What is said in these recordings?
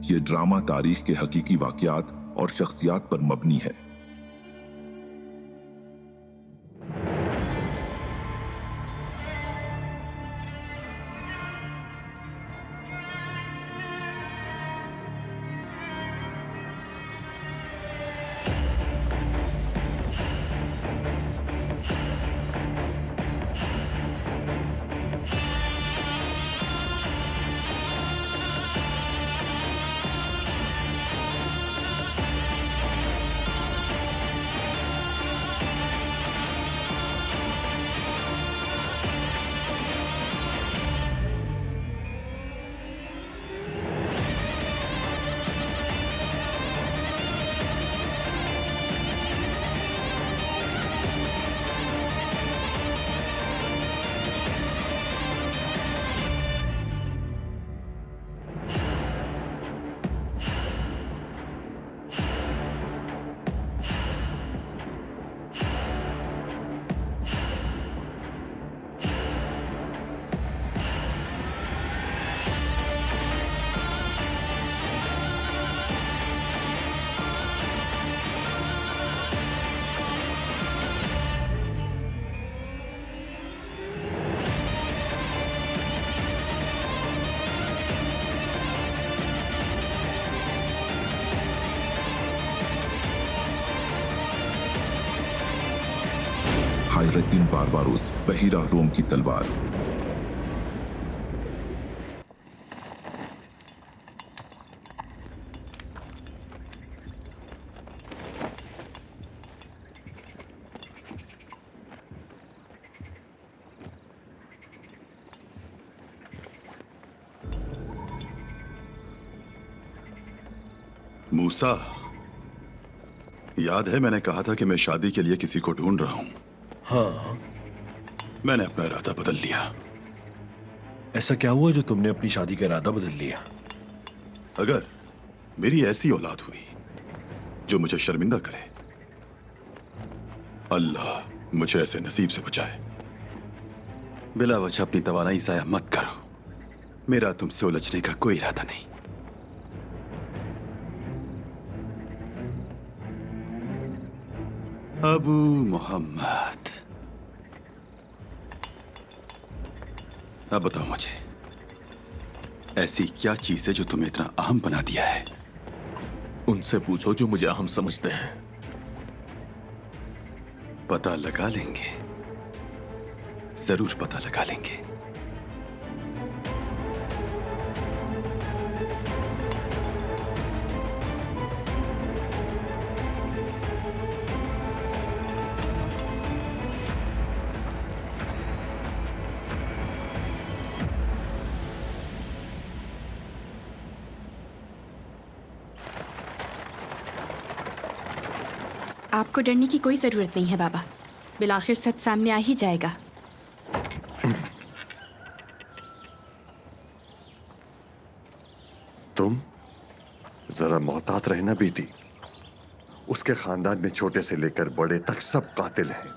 ये ड्रामा तारीख के हकीकी वाकयात और शख्सियात पर मबनी है। हायरद्दीन बारबारोस, बहीरा रोम की तलवार। मूसा, याद है मैंने कहा था कि मैं शादी के लिए किसी को ढूंढ रहा हूं। हाँ, मैंने अपना इरादा बदल लिया। ऐसा क्या हुआ जो तुमने अपनी शादी का इरादा बदल लिया? अगर मेरी ऐसी औलाद हुई जो मुझे शर्मिंदा करे, अल्लाह मुझे ऐसे नसीब से बचाए। बिला वजह अपनी तवानाई जाया मत करो। मेरा तुमसे उलझने का कोई इरादा नहीं। अबू मोहम्मद, अब बताओ मुझे, ऐसी क्या चीज है जो तुम्हें इतना अहम बना दिया है? उनसे पूछो जो मुझे अहम समझते हैं। पता लगा लेंगे, जरूर पता लगा लेंगे। आपको डरने की कोई जरूरत नहीं है बाबा, बिलाखिर सच सामने आ ही जाएगा। तुम जरा मोहतात रहना बेटी। उसके खानदान में छोटे से लेकर बड़े तक सब कातिल हैं।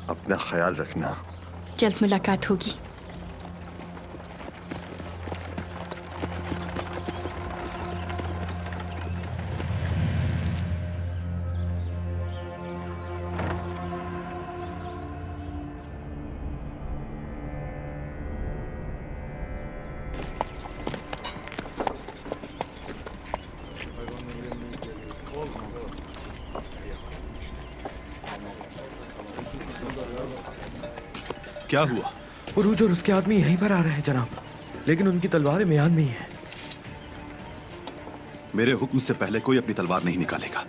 अपना ख्याल रखना। जल्द मुलाकात होगी। क्या हुआ? उरूज और उसके आदमी यहीं पर आ रहे हैं जनाब, लेकिन उनकी तलवारें म्यान में ही हैं। मेरे हुक्म से पहले कोई अपनी तलवार नहीं निकालेगा।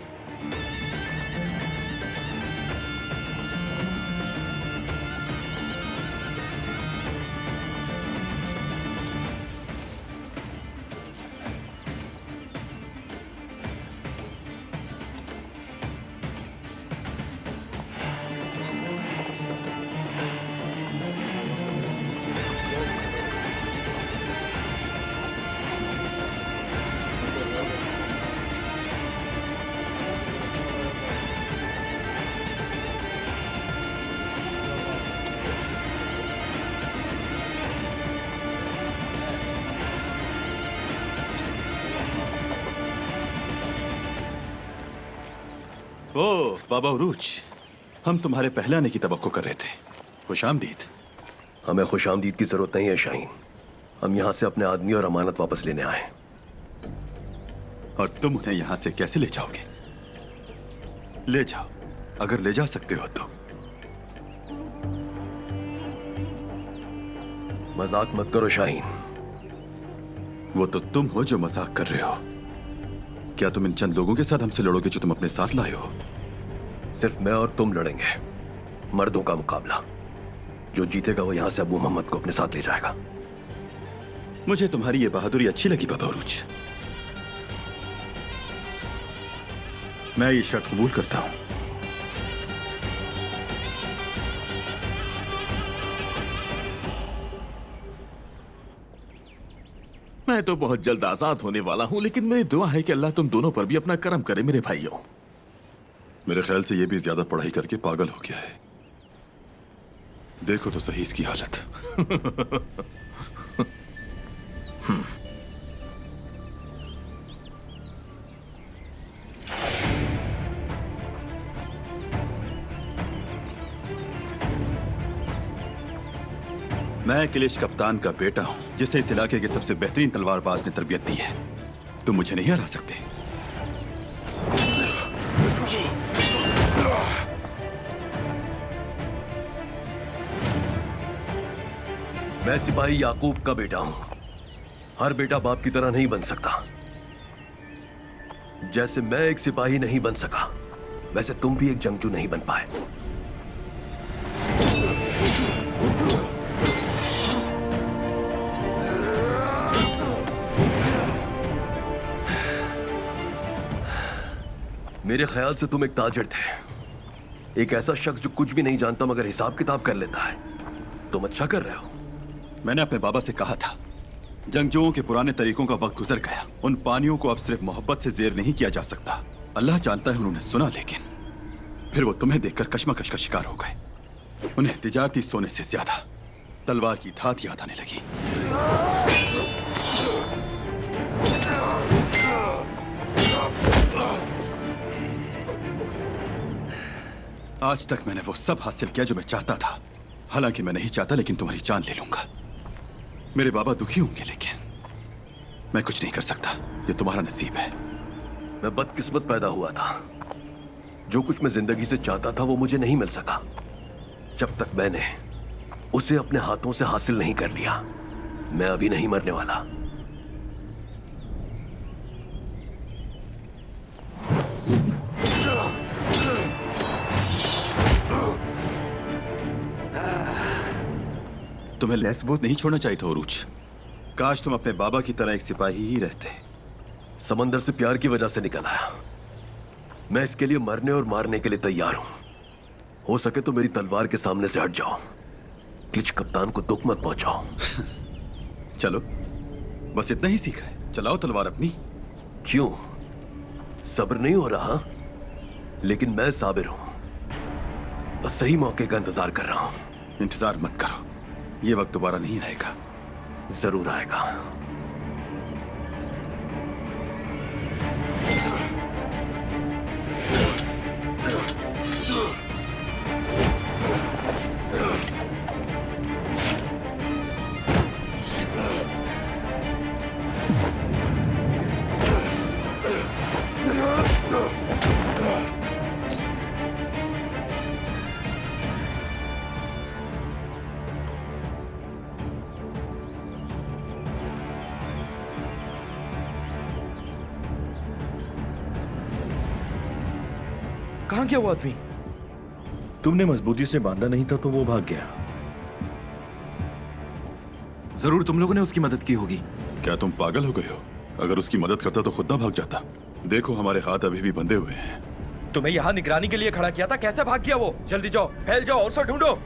ओ बाबा उरूज, हम तुम्हारे पहले आने की तवक्को कर रहे थे। खुशामदीद। हमें खुशामदीद की जरूरत नहीं है शाहीन। हम यहाँ से अपने आदमी और अमानत वापस लेने आए। और तुम उन्हें यहां से कैसे ले जाओगे? ले जाओ, अगर ले जा सकते हो तो। मजाक मत करो शाहीन। वो तो तुम हो जो मजाक कर रहे हो। क्या तुम इन चंद लोगों के साथ हमसे लड़ोगे जो तुम अपने साथ लाए हो? सिर्फ मैं और तुम लड़ेंगे, मर्दों का मुकाबला। जो जीतेगा वो यहां से अबू मोहम्मद को अपने साथ ले जाएगा। मुझे तुम्हारी ये बहादुरी अच्छी लगी बाबा उरूज। मैं ये शर्त कबूल करता हूं। मैं तो बहुत जल्द आजाद होने वाला हूं, लेकिन मेरी दुआ है कि अल्लाह तुम दोनों पर भी अपना करम करे मेरे भाइयों। मेरे ख्याल से ये भी ज्यादा पढ़ाई करके पागल हो गया है। देखो तो सही इसकी हालत। मैं किलिश कप्तान का बेटा हूं, जिसे इस इलाके के सबसे बेहतरीन तलवारबाज ने तरबियत दी है। तुम मुझे नहीं हरा सकते। मैं सिपाही याकूब का बेटा हूं। हर बेटा बाप की तरह नहीं बन सकता। जैसे मैं एक सिपाही नहीं बन सका, वैसे तुम भी एक जंगजू नहीं बन पाए। मेरे ख्याल से तुम एक ताजिर थे, एक ऐसा शख्स जो कुछ भी नहीं जानता मगर हिसाब किताब कर लेता है। तुम अच्छा कर रहे हो। मैंने अपने बाबा से कहा था, जंगजुओं के पुराने तरीकों का वक्त गुजर गया। उन पानियों को अब सिर्फ मोहब्बत से ज़ेर नहीं किया जा सकता। अल्लाह जानता है उन्होंने सुना, लेकिन फिर वो तुम्हें देखकर कश्मकश का शिकार हो गए। उन्हें तिजारती सोने से ज्यादा तलवार की धात याद आने लगी। आज तक मैंने वो सब हासिल किया जो मैं चाहता था। हालांकि मैं नहीं चाहता, लेकिन तुम्हारी जान ले लूंगा। मेरे बाबा दुखी होंगे, लेकिन मैं कुछ नहीं कर सकता। ये तुम्हारा नसीब है। मैं बदकिस्मत पैदा हुआ था। जो कुछ मैं जिंदगी से चाहता था वो मुझे नहीं मिल सका, जब तक मैंने उसे अपने हाथों से हासिल नहीं कर लिया। मैं अभी नहीं मरने वाला। तुम्हें लहसबूत नहीं छोड़ना चाहिए था उरूज। काश तुम अपने बाबा की तरह एक सिपाही ही रहते। समंदर से प्यार की वजह से निकल आया। मैं इसके लिए मरने और मारने के लिए तैयार हूं। हो सके तो मेरी तलवार के सामने से हट जाओ। क्लिच कप्तान को दुख मत पहुंचाओ। चलो, बस इतना ही सीखा है। चलाओ तलवार अपनी। क्यों, सब्र नहीं हो रहा? लेकिन मैं साबिर हूं। बस सही मौके का इंतजार कर रहा हूं। इंतजार मत करो, ये वक्त दोबारा नहीं आएगा। जरूर आएगा। कहां गया वो आदमी? तुमने मजबूती से बांधा नहीं था तो वो भाग गया। जरूर तुम लोगों ने उसकी मदद की होगी। क्या तुम पागल हो गए हो? अगर उसकी मदद करता तो खुद ना भाग जाता। देखो, हमारे हाथ अभी भी बंधे हुए हैं। तुम्हें यहाँ निगरानी के लिए खड़ा किया था, कैसे भाग गया वो? जल्दी जाओ, फैल जाओ और उसे ढूंढो।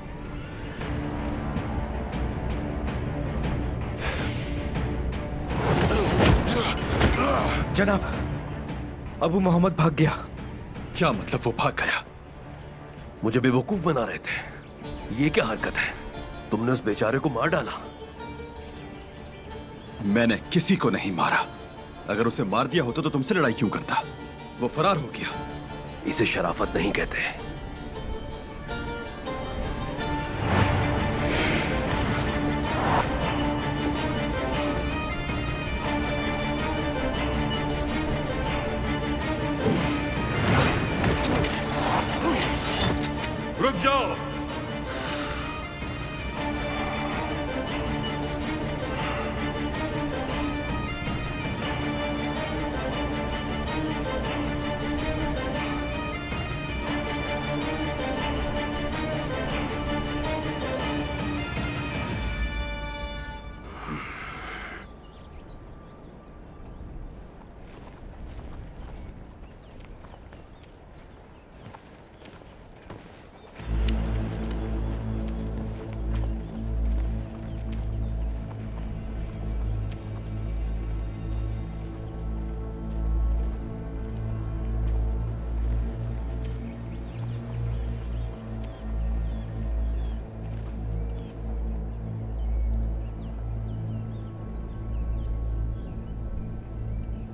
जनाब, अबू मोहम्मद भाग गया। क्या मतलब वो भाग गया? मुझे बेवकूफ बना रहे थे। ये क्या हरकत है? तुमने उस बेचारे को मार डाला। मैंने किसी को नहीं मारा। अगर उसे मार दिया होता तो तुमसे लड़ाई क्यों करता? वो फरार हो गया। इसे शराफत नहीं कहते। रुक जाओ।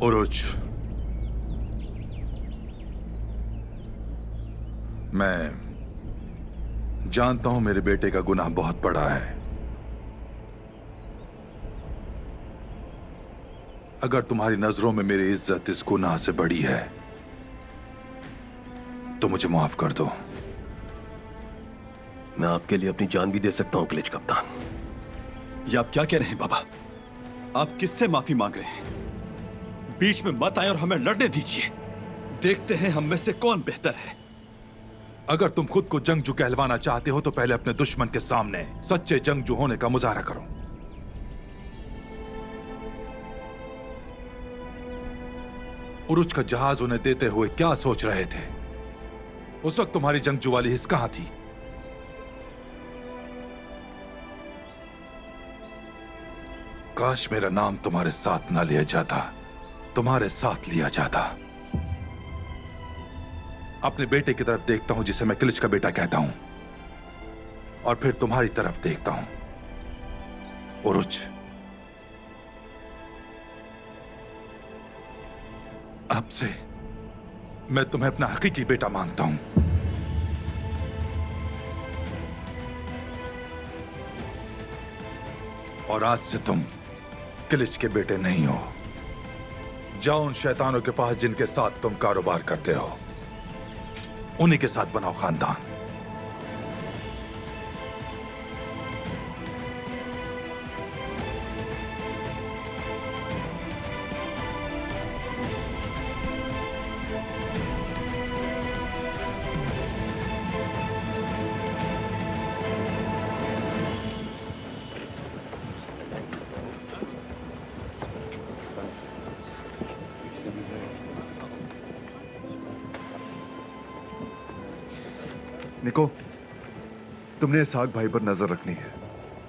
उरुज, मैं जानता हूं मेरे बेटे का गुनाह बहुत बड़ा है। अगर तुम्हारी नजरों में मेरी इज्जत इस गुनाह से बड़ी है तो मुझे माफ कर दो। मैं आपके लिए अपनी जान भी दे सकता हूं क्लिच कप्तान। ये आप क्या कह रहे हैं बाबा? आप किससे माफी मांग रहे हैं? बीच में मत आए और हमें लड़ने दीजिए। देखते हैं हम में से कौन बेहतर है। अगर तुम खुद को जंगजू कहलवाना चाहते हो तो पहले अपने दुश्मन के सामने सच्चे जंगजू होने का मुजाहरा करो। उरुज का जहाज उन्हें देते हुए क्या सोच रहे थे? उस वक्त तुम्हारी जंगजू वाली हिस्स कहां थी? काश मेरा नाम तुम्हारे साथ ना लिया जाता, तुम्हारे साथ लिया जाता। अपने बेटे की तरफ देखता हूं जिसे मैं किलिच का बेटा कहता हूं, और फिर तुम्हारी तरफ देखता हूं उरुज। अब से मैं तुम्हें अपना हकीकी बेटा मानता हूं। और आज से तुम किलिच के बेटे नहीं हो। जाओ उन शैतानों के पास जिनके साथ तुम कारोबार करते हो, उन्हीं के साथ बनाओ खानदान। निको, तुमने इसहाक भाई पर नजर रखनी है।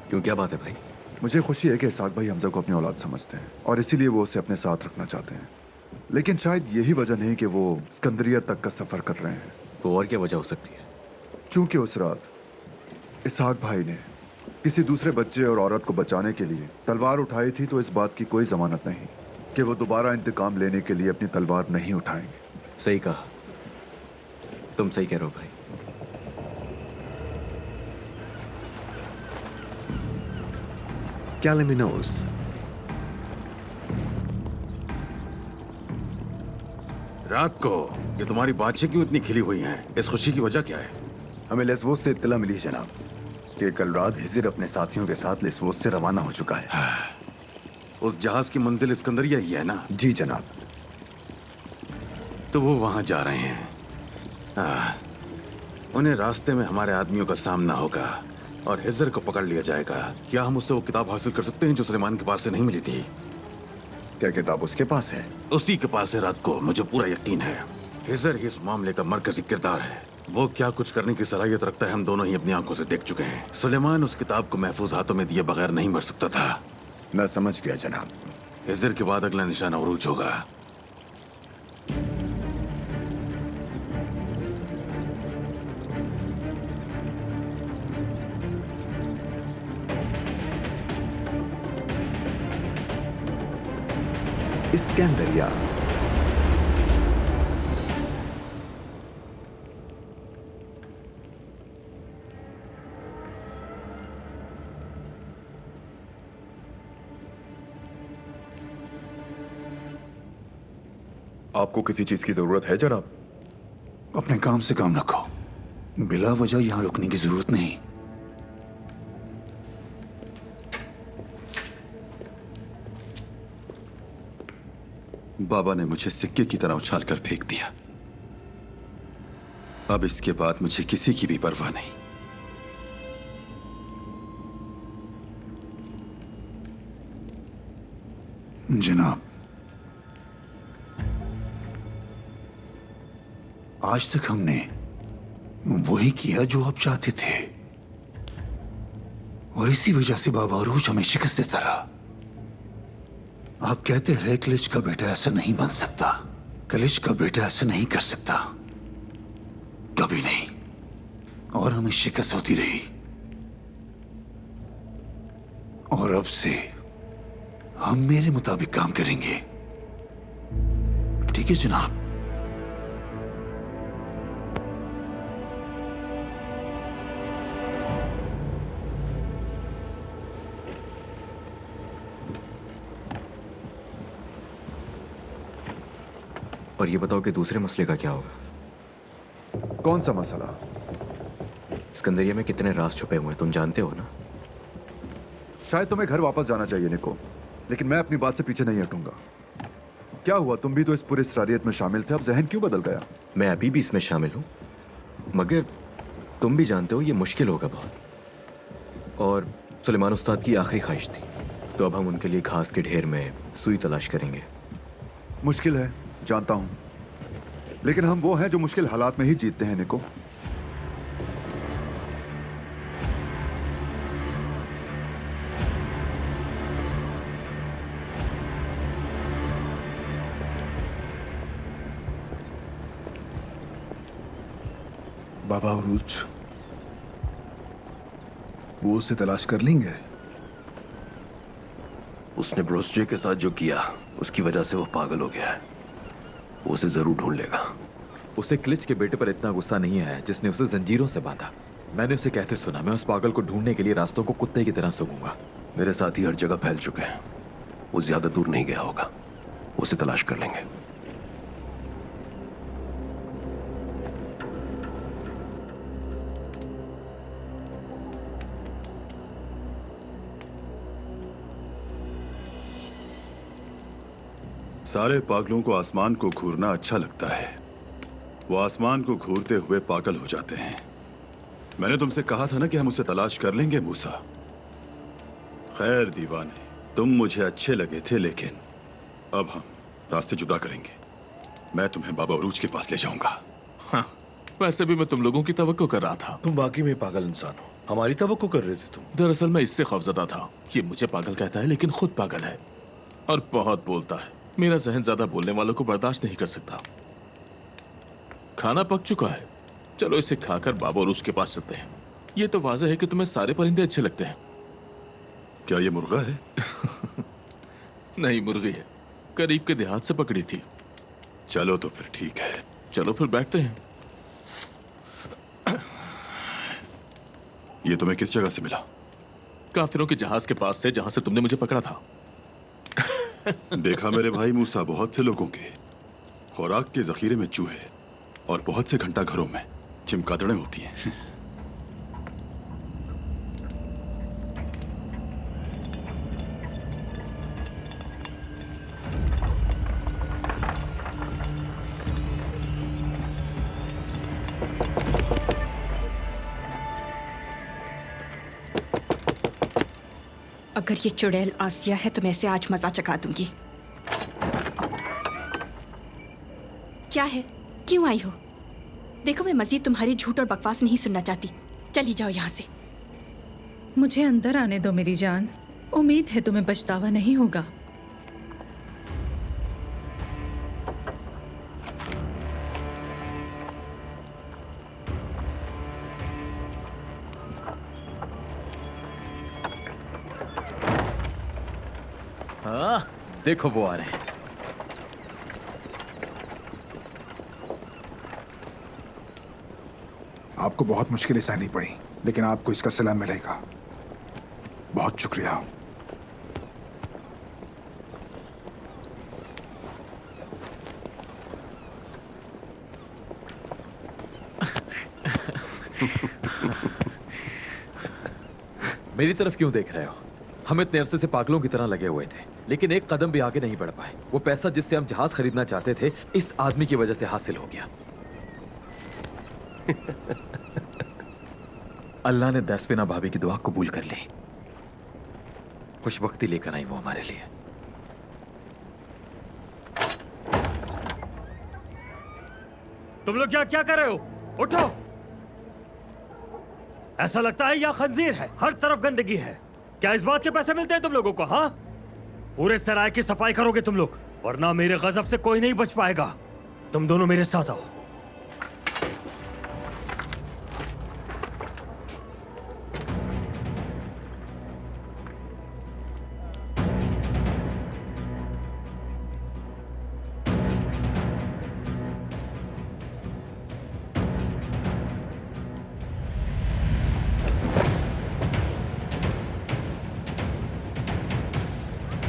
क्यों, क्या बात है भाई? मुझे खुशी है कि इसहाक भाई हमजा को अपनी औलाद समझते हैं और इसीलिए वो उसे अपने साथ रखना चाहते हैं। लेकिन शायद यही वजह नहीं कि वो सिकंदरिया तक का सफर कर रहे हैं। तो और क्या वजह हो सकती है? चूंकि उस रात इसहाक भाई ने किसी दूसरे बच्चे और औरत को बचाने के लिए तलवार उठाई थी, तो इस बात की कोई जमानत नहीं कि वो दोबारा इंतकाम लेने के लिए अपनी तलवार नहीं उठाएंगे। सही कहा, तुम सही कह रहे हो भाई। कैलेमिनोस, रात को ये तुम्हारी बातचीत क्यों इतनी खिली हुई हैं? इस खुशी की वजह क्या है? हमें लेस्वोस से इत्तला मिली जनाब कि कल रात हिजर अपने साथियों के साथ लेस्वोस से रवाना हो चुका है। उस जहाज की मंजिल सिकंदरिया ही है ना? जी जनाब। तो वो वहां जा रहे हैं। उन्हें रास्ते में हमारे आदमियों का सामना होगा और हिजर को पकड़ लिया जाएगा। क्या हम उससे वो किताब हासिल कर सकते हैं जो सुलेमान के पास से नहीं मिली थी? क्या किताब उसके पास है? उसी के पास है रात को, मुझे पूरा यकीन है। हिजर ही इस मामले का मरकजी किरदार है। वो क्या कुछ करने की सलाहियत रखता है हम दोनों ही अपनी आंखों से देख चुके हैं। सुलेमान उस किताब को महफूज हाथों में दिए बगैर नहीं मर सकता था। मैं समझ गया जनाब। हिजर के बाद अगला निशाना उरूज होगा। इस्कंदरिया। आपको किसी चीज की जरूरत है जनाब? अपने काम से काम रखो, बिला वजह यहां रुकने की जरूरत नहीं। बाबा ने मुझे सिक्के की तरह उछाल कर फेंक दिया। अब इसके बाद मुझे किसी की भी परवाह नहीं। जनाब, आज तक हमने वही किया जो आप चाहते थे, और इसी वजह से बाबा अरूज हमें शिकस्त देता रहा। आप कहते रहे क्लिच का बेटा ऐसा नहीं बन सकता, क्लिच का बेटा ऐसा नहीं कर सकता, कभी नहीं, और हमें शिकस्त होती रही। और अब से हम मेरे मुताबिक काम करेंगे, ठीक है जनाब? और ये बताओ कि दूसरे मसले का क्या होगा? कौन सा मसला? सिकंदरिया में कितने राज छुपे हुए हैं तुम जानते हो ना? शायद तुम्हें घर वापस जाना चाहिए निको, लेकिन मैं अपनी बात से पीछे नहीं हटूंगा। क्या हुआ, तुम भी तो इस पूरी इसरारियत में शामिल थे, अब जहन क्यों बदल गया? मैं अभी भी इसमें शामिल हूं, मगर तुम भी जानते हो ये मुश्किल होगा बहुत, और सुलेमान उस्ताद की आखिरी ख्वाहिश थी, तो अब हम उनके लिए घास के ढेर में सुई तलाश करेंगे। मुश्किल है, जानता हूं, लेकिन हम वो हैं जो मुश्किल हालात में ही जीतते हैं निको। बाबा अरूज, वो उसे तलाश कर लेंगे। उसने ब्रोस्जे के साथ जो किया उसकी वजह से वो पागल हो गया है, वो उसे जरूर ढूंढ लेगा। उसे क्लिच के बेटे पर इतना गुस्सा नहीं आया जिसने उसे जंजीरों से बांधा। मैंने उसे कहते सुना, मैं उस पागल को ढूंढने के लिए रास्तों को कुत्ते की तरह सूंघूंगा। मेरे साथी हर जगह फैल चुके हैं, वो ज्यादा दूर नहीं गया होगा, उसे तलाश कर लेंगे। सारे पागलों को आसमान को घूरना अच्छा लगता है, वो आसमान को घूरते हुए पागल हो जाते हैं। मैंने तुमसे कहा था ना कि हम उसे तलाश कर लेंगे मूसा। खैर दीवाने, तुम मुझे अच्छे लगे थे, लेकिन अब हम रास्ते जुदा करेंगे। मैं तुम्हें बाबा अरूज के पास ले जाऊंगा। हाँ, वैसे भी मैं तुम लोगों की तवक्को कर रहा था। तुम वाकई में पागल इंसान हो, हमारी तवक्को कर रहे थे तुम। दरअसल मैं इससे खौफजदा था, ये मुझे पागल कहता है लेकिन खुद पागल है और बहुत बोलता है। मेरा जहन ज्यादा बोलने वालों को बर्दाश्त नहीं कर सकता। खाना पक चुका है, चलो इसे खाकर बाबा अरूज के पास चलते हैं। ये तो वाज़ेह है कि तुम्हें सारे परिंदे अच्छे लगते हैं। क्या ये मुर्गा है? नहीं, मुर्गी है, करीब के देहात से पकड़ी थी। चलो तो फिर ठीक है। चलो फिर बैठते हैं। ये तुम्हें किस जगह से मिला? काफिरों के जहाज के पास से, जहां से तुमने मुझे पकड़ा था। देखा मेरे भाई मूसा, बहुत से लोगों के खुराक के जखीरे में चूहे और बहुत से घंटा घरों में चिमकादड़ें होती हैं। अगर ये चुड़ैल आसिया है तो मैं इसे आज मजा चखा दूंगी। क्या है, क्यों आई हो? देखो, मैं मजीद तुम्हारी झूठ और बकवास नहीं सुनना चाहती। चली जाओ यहाँ से। मुझे अंदर आने दो मेरी जान, उम्मीद है तुम्हें पछतावा नहीं होगा। हाँ, देखो वो आ रहे हैं। आपको बहुत मुश्किलें सहनी पड़ी, लेकिन आपको इसका सिला मिलेगा। बहुत शुक्रिया। मेरी तरफ क्यों देख रहे हो? हम इतने अरसे से पागलों की तरह लगे हुए थे, लेकिन एक कदम भी आगे नहीं बढ़ पाए। वो पैसा जिससे हम जहाज खरीदना चाहते थे, इस आदमी की वजह से हासिल हो गया। अल्लाह ने दसपिना भाभी की दुआ कबूल कर ली। खुशबख्ती लेकर आई वो हमारे लिए। तुम लोग क्या क्या कर रहे हो? उठो। ऐसा लगता है यह खंजीर है, हर तरफ गंदगी है। क्या इस बात के पैसे मिलते हैं तुम लोगों को? हाँ, पूरे सराय की सफाई करोगे तुम लोग, वरना मेरे गजब से कोई नहीं बच पाएगा। तुम दोनों मेरे साथ आओ।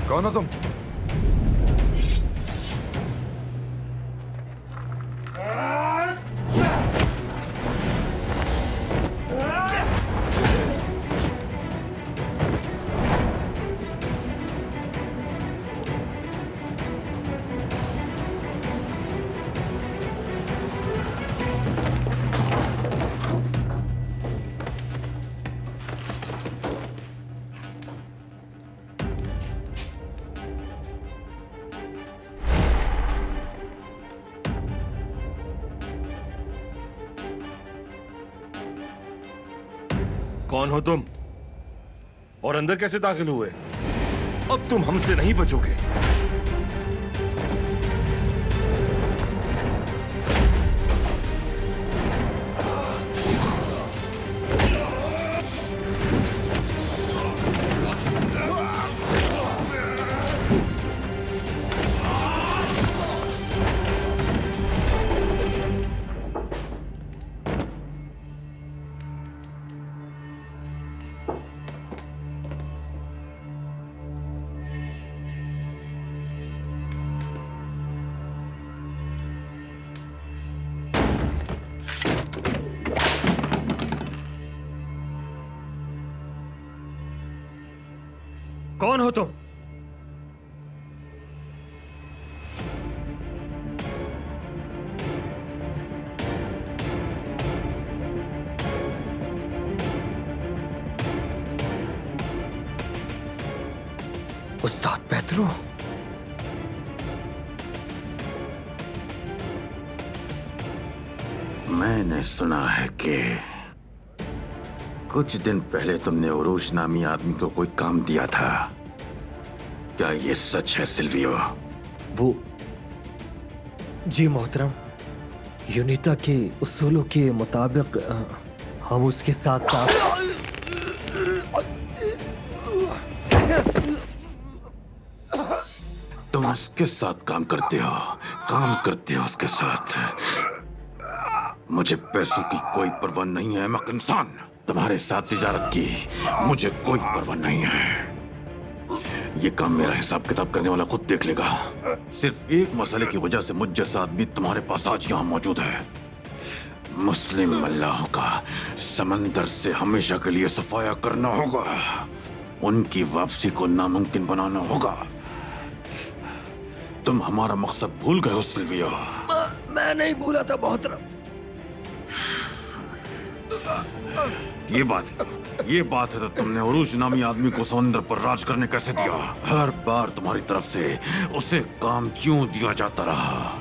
कौन हो तुम? कौन हो तुम और अंदर कैसे दाखिल हुए? अब तुम हमसे नहीं बचोगे। कौन हो तुम? उस्ताद पेड्रो, मैंने सुना है कि कुछ दिन पहले तुमने उरूश नामी आदमी को कोई काम दिया था। क्या ये सच है सिल्वियो? वो जी मोहतरम, यूनिटा के उसूलों के मुताबिक हम उसके साथ तुम उसके साथ काम करते हो उसके साथ। मुझे पैसों की कोई परवाह नहीं है अहमक इंसान। तुम्हारे साथ तिजारत की मुझे कोई परवाह नहीं है। ये काम मेरा हिसाब किताब करने वाला खुद देख लेगा। सिर्फ एक मसले की वजह से मुझ जैसा आदमी तुम्हारे पास आज यहाँ मौजूद है। मुस्लिम मल्लाहों का समंदर से हमेशा के लिए सफाया करना होगा। उनकी वापसी को नामुमकिन बनाना होगा। तुम हमारा मकसद भूल गए हो सिल्वियो। मैं नहीं भूला था मोहतरम। ये बात है तो तुमने उरूश नामी आदमी को समुद्र पर राज करने कैसे दिया? हर बार तुम्हारी तरफ से उसे काम क्यों दिया जाता रहा?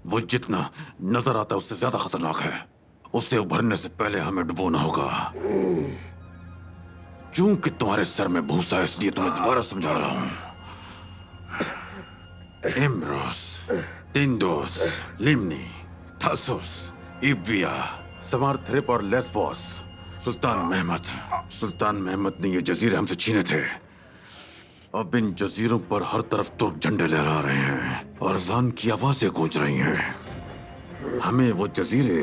वो जितना नजर आता है उससे ज्यादा खतरनाक है। उसे उभरने से पहले हमें डुबोना होगा। क्योंकि तुम्हारे सर में भूसा है, इसलिए तुम्हें दोबारा समझा रहा हूं। इम्रोस, टिंडोस, लिमनी, थासोस, इब्विया, समारथ्रेप और लेस्बोस। सुल्तान महमद ने ये जजीरे हमसे छीने थे। अब इन जजीरों पर हर तरफ तुर्क झंडे लहरा रहे हैं और अज़ान की आवाजें गूंज रही हैं। हमें वो जजीरे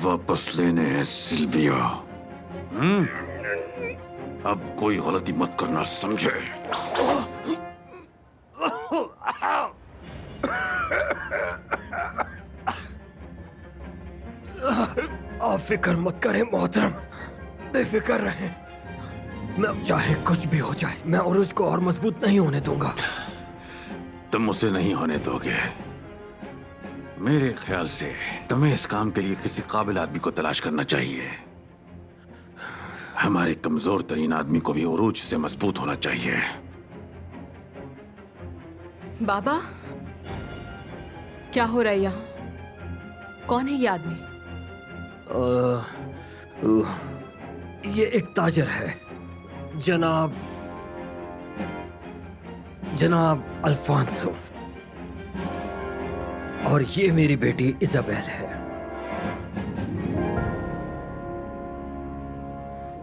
वापस लेने हैं सिल्वियो। अब कोई गलती मत करना, समझे? आप फिक्र मत करें मोहतरम, बेफिक्र रहें। मैं चाहे कुछ भी हो जाए, मैं उरुज को और मजबूत नहीं होने दूंगा। तुम उसे नहीं होने दोगे। मेरे ख्याल से तुम्हें इस काम के लिए किसी काबिल आदमी को तलाश करना चाहिए। हमारे कमजोर तरीन आदमी को भी उरूज से मजबूत होना चाहिए। बाबा, क्या हो रहा है यहाँ? कौन है ये आदमी? ये एक ताजर है, जनाब अल्फांसो, और ये मेरी बेटी इजाबेल है।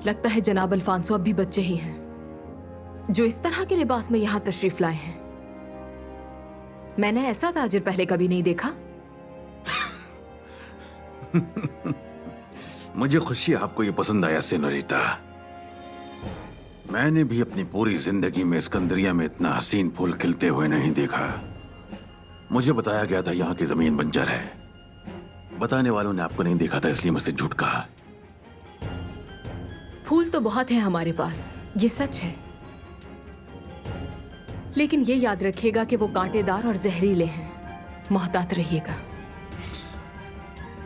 लगता है जनाब अल्फांसो अब भी बच्चे ही हैं, जो इस तरह के लिबास में यहाँ तशरीफ लाए हैं। मैंने ऐसा ताजिर पहले कभी नहीं देखा। मुझे खुशी आपको ये पसंद आया सेनोरिटा। मैंने भी अपनी पूरी जिंदगी में सिकंदरिया में इतना हसीन फूल खिलते हुए नहीं देखा। मुझे बताया गया था यहाँ की जमीन बंजर है। बताने वालों ने आपको नहीं देखा था, इसलिए मुझसे झूठ कहा। फूल तो बहुत है हमारे पास, ये सच है, लेकिन ये याद रखिएगा कि वो कांटेदार और जहरीले हैं। मोहतात रहिएगा।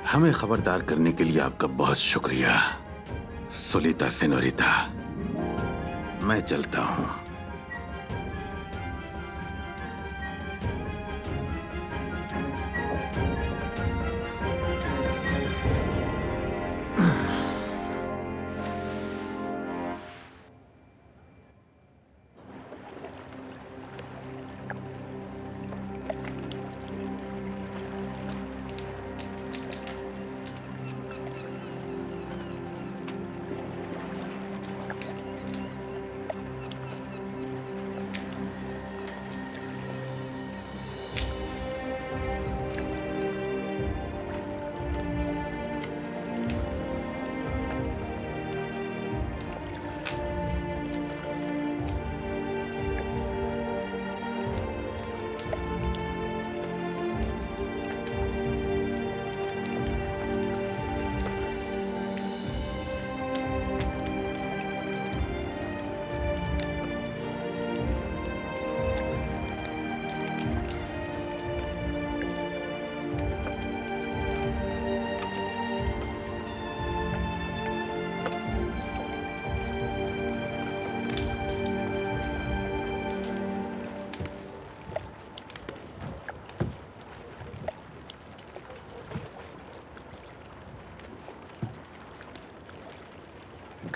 हमें खबरदार करने के लिए आपका बहुत शुक्रिया सोलिता सेनोरिटा। मैं चलता हूँ।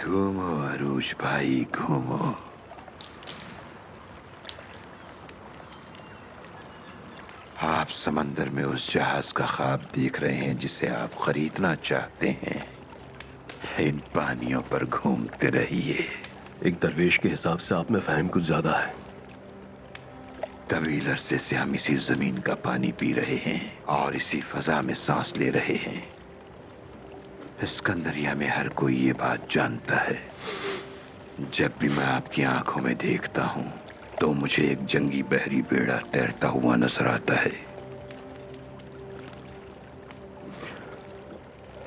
घूमो अरूज भाई, घूमो। आप समंदर में उस जहाज का ख्वाब देख रहे हैं जिसे आप खरीदना चाहते हैं। इन पानियों पर घूमते रहिए। एक दरवेश के हिसाब से आप में फहम कुछ ज्यादा है। तवील अरसे से हम इसी जमीन का पानी पी रहे हैं और इसी फजा में सांस ले रहे हैं। सिकंदरिया में हर कोई ये बात जानता है। जब भी मैं आपकी आंखों में देखता हूं तो मुझे एक जंगी बहरी बेड़ा तैरता हुआ नजर आता है।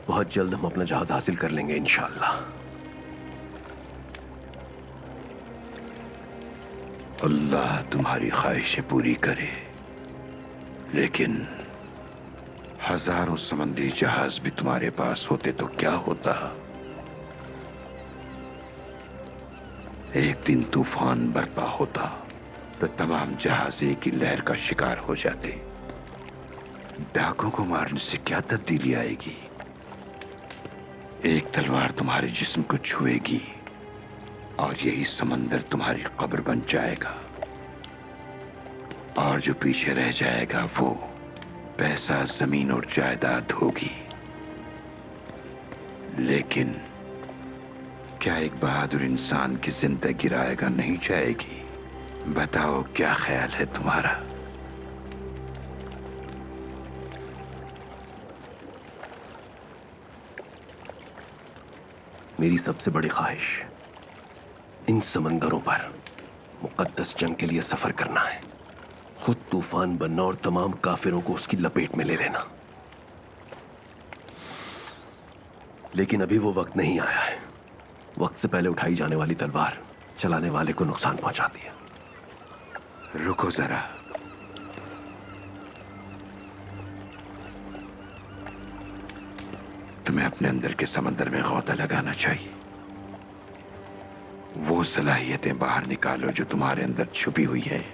बहुत जल्द हम अपना जहाज हासिल कर लेंगे इंशाअल्लाह। अल्लाह तुम्हारी ख्वाहिशें पूरी करे, लेकिन हजारों समंदरी जहाज भी तुम्हारे पास होते तो क्या होता। एक दिन तूफान बरपा होता तो तमाम जहाज एक ही लहर का शिकार हो जाते। डाकुओं को मारने से क्या तब्दीली आएगी। एक तलवार तुम्हारे जिस्म को छुएगी और यही समंदर तुम्हारी कब्र बन जाएगा, और जो पीछे रह जाएगा वो पैसा, जमीन और जायदाद होगी। लेकिन क्या एक बहादुर इंसान की जिंदगी रायगा नहीं जाएगी? बताओ क्या ख्याल है तुम्हारा? मेरी सबसे बड़ी ख्वाहिश इन समंदरों पर मुकद्दस जंग के लिए सफर करना है, खुद तूफान बनना और तमाम काफिरों को उसकी लपेट में ले लेना। लेकिन अभी वो वक्त नहीं आया है। वक्त से पहले उठाई जाने वाली तलवार चलाने वाले को नुकसान पहुंचाती है। रुको जरा। तुम्हें अपने अंदर के समंदर में गौता लगाना चाहिए। वो सलाहियतें बाहर निकालो जो तुम्हारे अंदर छुपी हुई हैं।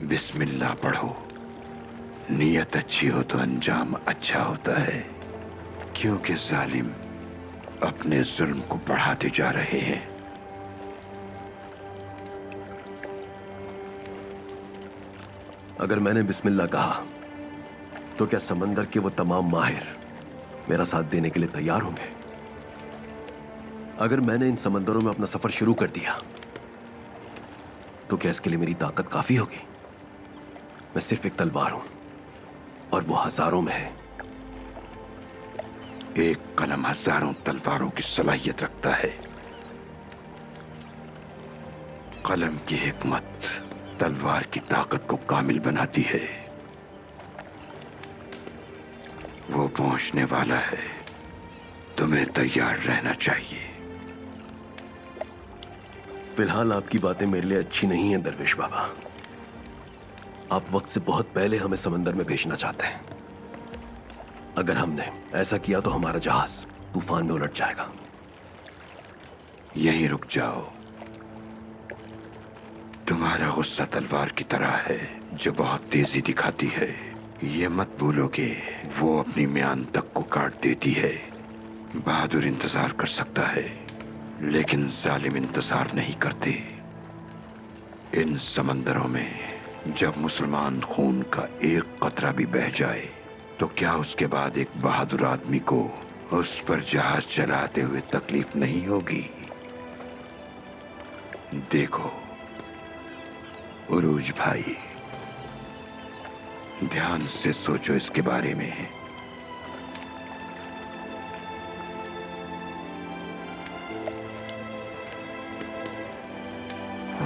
बिस्मिल्लाह पढ़ो। नीयत अच्छी हो तो अंजाम अच्छा होता है, क्योंकि जालिम अपने जुल्म को बढ़ाते जा रहे हैं। अगर मैंने बिस्मिल्लाह कहा तो क्या समंदर के वो तमाम माहिर मेरा साथ देने के लिए तैयार होंगे? अगर मैंने इन समंदरों में अपना सफर शुरू कर दिया तो क्या इसके लिए मेरी ताकत काफी होगी? मैं सिर्फ एक तलवार हूं और वो हजारों में है। एक कलम हजारों तलवारों की सलाहियत रखता है। कलम की हिकमत तलवार की ताकत को कामिल बनाती है। वो पहुंचने वाला है, तुम्हें तैयार रहना चाहिए। फिलहाल आपकी बातें मेरे लिए अच्छी नहीं हैं दरवेश बाबा। आप वक्त से बहुत पहले हमें समंदर में भेजना चाहते हैं। अगर हमने ऐसा किया तो हमारा जहाज तूफान में उलट जाएगा। यहीं रुक जाओ। तुम्हारा गुस्सा तलवार की तरह है जो बहुत तेजी दिखाती है। ये मत भूलो कि वो अपनी म्यान तक को काट देती है। बहादुर इंतजार कर सकता है, लेकिन जालिम इंतजार नहीं करते। इन समंदरों में जब मुसलमान खून का एक कतरा भी बह जाए तो क्या उसके बाद एक बहादुर आदमी को उस पर जहाज चलाते हुए तकलीफ नहीं होगी? देखो उरूज भाई, ध्यान से सोचो इसके बारे में।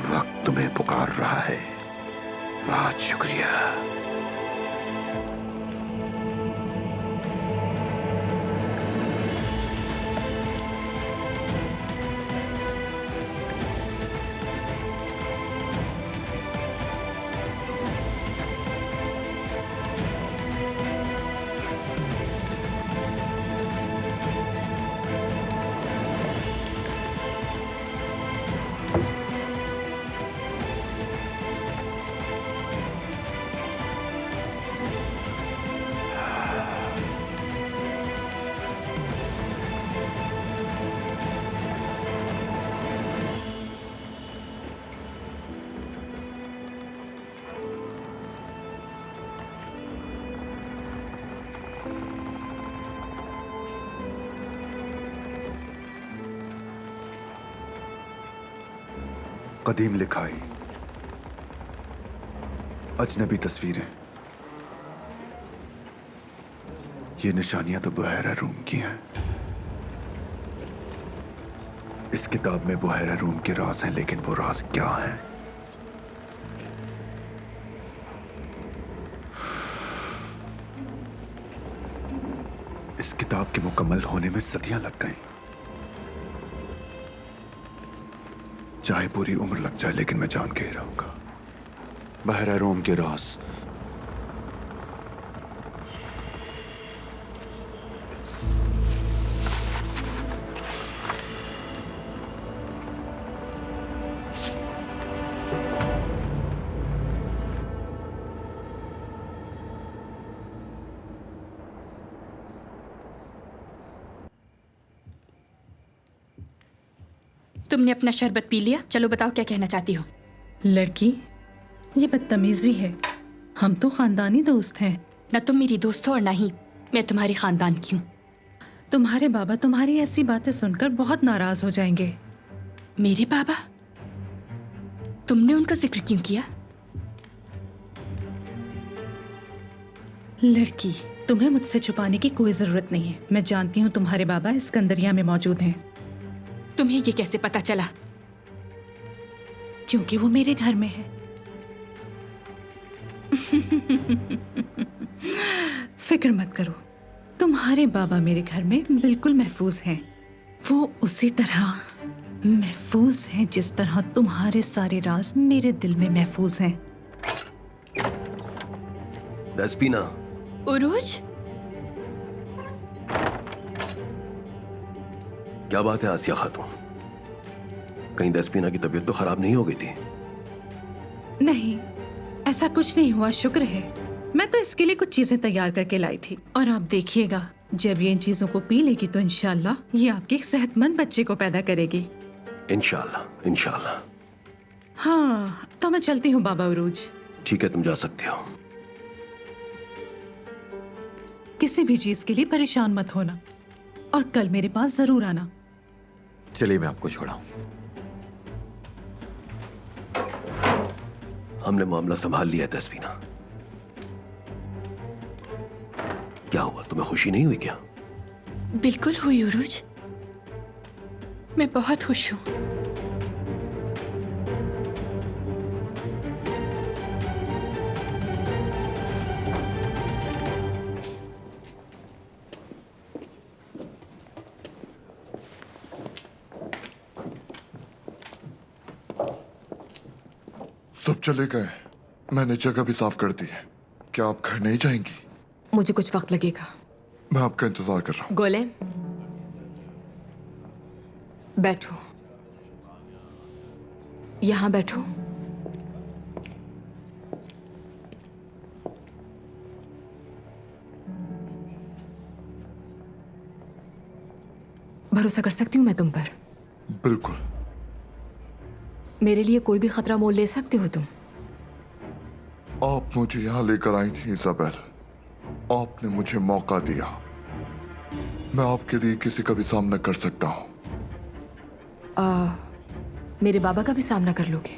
वक्त तुम्हें पुकार रहा है। बहुत शुक्रिया। कदीम लिखाई, अजनबी तस्वीरें, ये निशानियां तो बुहैरा रूम की हैं। इस किताब में बुहैरा रूम के राज हैं, लेकिन वो राज क्या हैं? इस किताब के मुकम्मल होने में सदियां लग गईं। चाहे पूरी उम्र लग जाए, लेकिन मैं जान के ही रहूंगा। बहरा रोम के राज तुमने अपना शरबत पी लिया? चलो बताओ क्या कहना चाहती हो। लड़की, ये बदतमीजी है। हम तो खानदानी दोस्त हैं। न तुम मेरी दोस्त हो और ना ही मैं तुम्हारी खानदान की हूँ। तुम्हारे बाबा तुम्हारी ऐसी बातें सुनकर बहुत नाराज हो जाएंगे। मेरे बाबा? तुमने उनका जिक्र क्यों किया? लड़की, तुम्हें मुझसे छुपाने की कोई जरूरत नहीं है। मैं जानती हूँ तुम्हारे बाबा इस्कंदरिया में मौजूद हैं। तुम्हें ये कैसे पता चला? क्योंकि वो मेरे घर में है। फिक्र मत करो, तुम्हारे बाबा मेरे घर में बिल्कुल महफूज हैं। वो उसी तरह महफूज हैं जिस तरह तुम्हारे सारे राज मेरे दिल में महफूज हैं। दस्पीना। उरूज, क्या बात है आसिया खातून? कहीं दस्पीना की तबीयत तो खराब नहीं हो गई थी? नहीं, ऐसा कुछ नहीं हुआ, शुक्र है। मैं तो इसके लिए कुछ चीजें तैयार करके लाई थी और आप देखिएगा जब ये इन चीजों को पी लेगी तो इंशाल्लाह ये आपके एक सेहतमंद बच्चे को पैदा करेगी। इंशाल्लाह इंशाल्लाह। हाँ, तो मैं चलती हूँ बाबा उरूज। ठीक है, तुम जा सकते हो। किसी भी चीज के लिए परेशान मत होना और कल मेरे पास जरूर आना। चलिए मैं आपको छोड़ाऊं। हमने मामला संभाल लिया दस्पीना। क्या हुआ, तुम्हें खुशी नहीं हुई क्या? बिल्कुल हुई उरूज, मैं बहुत खुश हूँ। सब चले गए, मैंने जगह भी साफ कर दी है। क्या आप घर नहीं जाएंगी? मुझे कुछ वक्त लगेगा। मैं आपका इंतजार कर रहा हूँ। गोले, बैठो, यहां बैठो। भरोसा कर सकती हूँ मैं तुम पर? बिल्कुल। मेरे लिए कोई भी खतरा मोल ले सकते हो तुम? आप मुझे यहाँ लेकर आई थी इजाबेल, आपने मुझे मौका दिया। मैं आपके लिए किसी का भी सामना कर सकता हूँ। मेरे बाबा का भी सामना कर लोगे?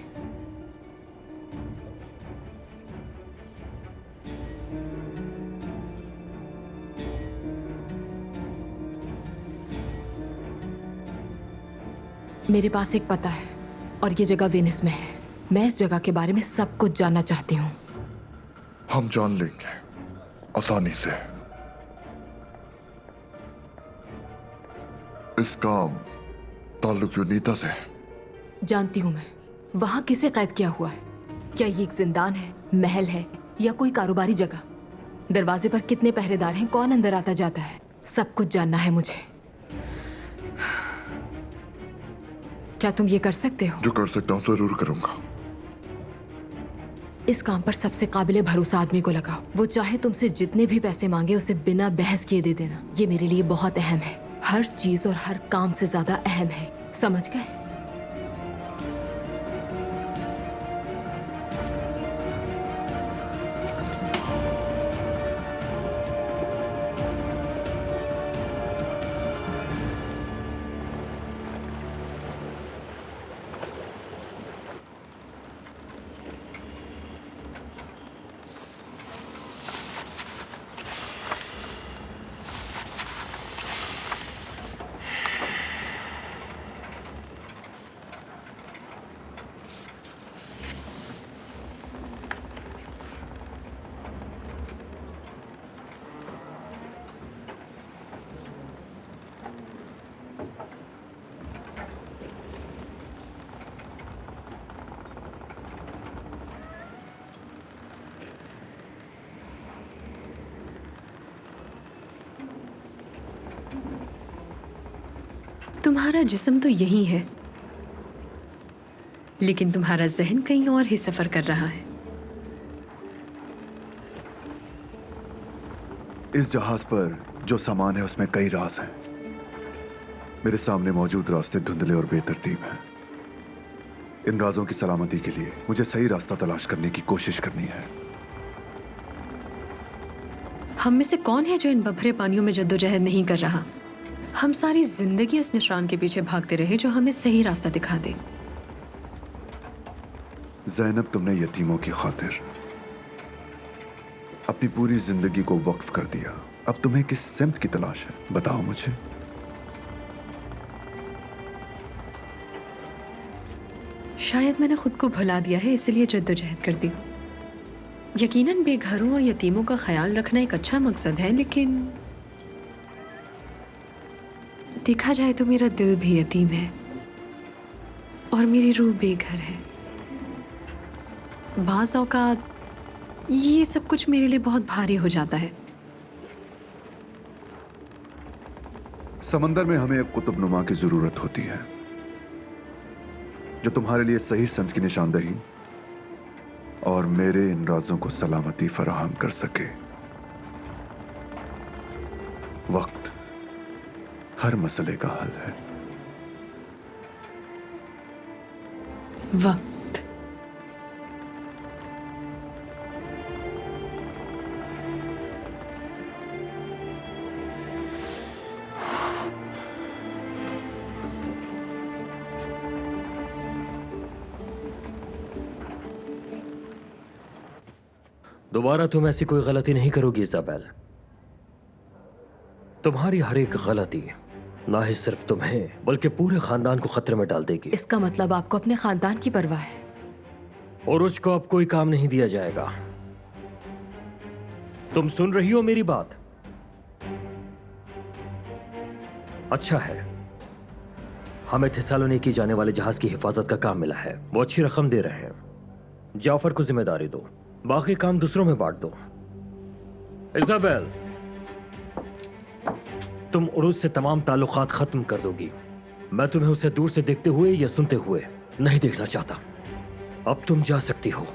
मेरे पास एक पता है और ये जगह वेनिस में है। मैं इस जगह के बारे में सब कुछ जानना चाहती हूँ। हम जान लेंगे आसानी से। इसका ताल्लुक यूनीता से है। जानती हूँ मैं। वहां किसे कैद किया हुआ है? क्या ये एक जिंदान है, महल है या कोई कारोबारी जगह? दरवाजे पर कितने पहरेदार हैं? कौन अंदर आता जाता है? सब कुछ जानना है मुझे। क्या तुम ये कर सकते हो? जो कर सकता हूँ जरूर करूंगा। इस काम पर सबसे काबिले भरोसा आदमी को लगाओ। वो चाहे तुमसे जितने भी पैसे मांगे उसे बिना बहस किए दे देना। ये मेरे लिए बहुत अहम है, हर चीज और हर काम से ज्यादा अहम है। समझ गए? तुम्हारा जिस्म तो यही है, लेकिन तुम्हारा जहन कहीं और ही सफर कर रहा है। इस जहाज पर जो सामान है उसमें कई राज हैं। मेरे सामने मौजूद रास्ते धुंधले और बेतरतीब हैं। इन राजों की सलामती के लिए मुझे सही रास्ता तलाश करने की कोशिश करनी है। हम में से कौन है जो इन बभरे पानियों में जद्दोजहद नहीं कर रहा? हम सारी जिंदगी उस निशान के पीछे भागते रहे जो हमें सही रास्ता दिखा दे। ज़ैनब, तुमने यतीमों की खातिर अपनी पूरी जिंदगी को वक्फ कर दिया। अब तुम्हें किस सिमत की तलाश है, बताओ मुझे। शायद मैंने खुद को भुला दिया है, इसलिए जद्दोजहद करती हूँ। यकीनन बेघरों और यतीमों का ख्याल रखना एक अच्छा मकसद है, लेकिन देखा जाए तो मेरा दिल भी यतीम है और मेरी रूह बेघर है। बाज़ औक़ात ये सब कुछ मेरे लिए बहुत भारी हो जाता है। समंदर में हमें एक कुतुबनुमा की जरूरत होती है जो तुम्हारे लिए सही समझ की निशानदही और मेरे इन राजों को सलामती फराहम कर सके। वक्त हर मसले का हल है। वक्त दोबारा तुम ऐसी कोई गलती नहीं करोगी इज़ाबेल। तुम्हारी हर एक गलती ना ही सिर्फ तुम्हें बल्कि पूरे खानदान को खतरे में डाल देगी। इसका मतलब आपको अपने खानदान की परवाह है। उरुज को अब कोई काम नहीं दिया जाएगा। तुम सुन रही हो मेरी बात? अच्छा है, हमें थिसालोनिकी जाने वाले जहाज की हिफाजत का काम मिला है। वो अच्छी रकम दे रहे हैं। जाफर को जिम्मेदारी दो, बाकी काम दूसरों में बांट दो। इज़ाबेल, तुम उरुज से तमाम ताल्लुकात खत्म कर दोगी। मैं तुम्हें उसे दूर से देखते हुए या सुनते हुए नहीं देखना चाहता। अब तुम जा सकती हो।